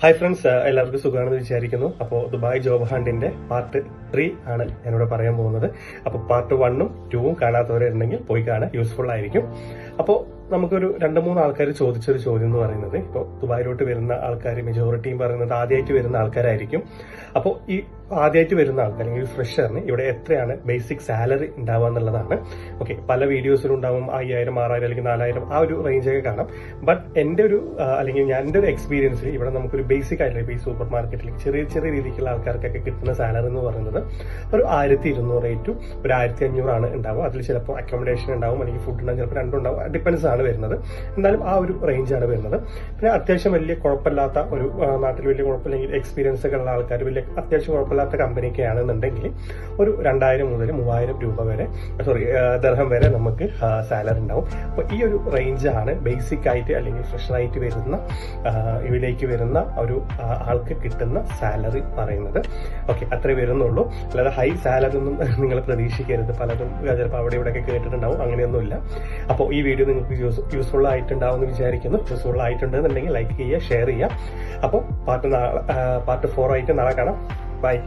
Hi friends, എല്ലാവർക്കും സുഖമാണെന്ന് വിചാരിക്കുന്നു. അപ്പോൾ ദുബായ് ജോബ് ഹണ്ടിന്റെ പാർട്ട് 3 ആണ് ഞാനിവിടെ പറയാൻ പോകുന്നത്. അപ്പോൾ പാർട്ട് 1ഉം 2ഉം കാണാത്തവരുണ്ടെങ്കിൽ പോയി കാണാൻ യൂസ്ഫുൾ ആയിരിക്കും. അപ്പോൾ നമുക്കൊരു 2-3 ആൾക്കാർ ചോദിച്ചൊരു ചോദ്യം എന്ന് പറയുന്നത്, ഇപ്പോൾ ദുബായിലോട്ട് വരുന്ന ആൾക്കാർ മെജോറിറ്റിയും പറയുന്നത് ആദ്യമായിട്ട് വരുന്ന ആൾക്കാരായിരിക്കും. അപ്പോൾ ഈ ആദ്യമായിട്ട് വരുന്ന ആൾക്കാർ അല്ലെങ്കിൽ ഫ്രഷറിന് ഇവിടെ എത്രയാണ് ബേസിക് സാലറി ഉണ്ടാവുക എന്നുള്ളതാണ്. ഓക്കെ, പല വീഡിയോസിലും ഉണ്ടാവും 5000, 6000 അല്ലെങ്കിൽ 4000 ആ ഒരു റേഞ്ചൊക്കെ കാണാം. ബട്ട് എൻ്റെ ഒരു അല്ലെങ്കിൽ എൻ്റെ ഒരു എക്സ്പീരിയൻസിൽ ഇവിടെ നമുക്കൊരു ബേസിക് ആയിട്ടുള്ള ഇപ്പോൾ ഈ സൂപ്പർ മാർക്കറ്റിൽ ചെറിയ ചെറിയ രീതിക്കുള്ള ആൾക്കാർക്കൊക്കെ കിട്ടുന്ന സാലറി എന്ന് പറയുന്നത് ഒരു 1200 ടു ഒരു 1500 ആണ് ഉണ്ടാവുക. അതിൽ ചിലപ്പോൾ അക്കോമഡേഷൻ ഉണ്ടാവും, അല്ലെങ്കിൽ ഫുഡ് ഉണ്ടാവും, ചിലപ്പോൾ രണ്ടും ഉണ്ടാവും, ഡിപ്പെൻസ് ആണ് വരുന്നത്. എന്നാലും ആ ഒരു റേഞ്ചാണ് വരുന്നത്. പിന്നെ അത്യാവശ്യം വലിയ കുഴപ്പമില്ലാത്ത ഒരു നാട്ടിൽ വലിയ കുഴപ്പമില്ലെങ്കിൽ എക്സ്പീരിയൻസ് ഒക്കെ ഉള്ള ആൾക്കാർ, വലിയ അത്യാവശ്യം കുഴപ്പമില്ലാത്ത കമ്പനിയൊക്കെ ആണെന്നുണ്ടെങ്കിൽ ഒരു 2000 മുതൽ 3000 രൂപ വരെ ദിർഹം വരെ നമുക്ക് സാലറി ഉണ്ടാവും. അപ്പോൾ ഈ ഒരു റേഞ്ചാണ് ബേസിക് ആയിട്ട് അല്ലെങ്കിൽ ഫ്രഷറായിട്ട് വരുന്ന ഇവിടേക്ക് വരുന്ന ഒരു ആൾക്ക് കിട്ടുന്ന സാലറി പറയുന്നത്. ഓക്കെ, അത്രേ വരുന്നുള്ളൂ. അല്ലാതെ ഹൈ സാലറി ഒന്നും നിങ്ങൾ പ്രതീക്ഷിക്കരുത്. പലതും ചിലപ്പോൾ അവിടെ ഇവിടെയൊക്കെ കേട്ടിട്ടുണ്ടാവും, അങ്ങനെയൊന്നുമില്ല. അപ്പോൾ ഈ വീഡിയോ നിങ്ങൾക്ക് യൂസ്ഫുൾ ആയിട്ടുണ്ടാവും എന്ന് വിചാരിക്കുന്നു. യൂസ്ഫുൾ ആയിട്ടുണ്ടെന്നുണ്ടെങ്കിൽ ലൈക്ക് ചെയ്യുക, ഷെയർ ചെയ്യുക. അപ്പോൾ പാർട്ട് 4 ആയിട്ട് നാളെ കാണാം. ബൈ.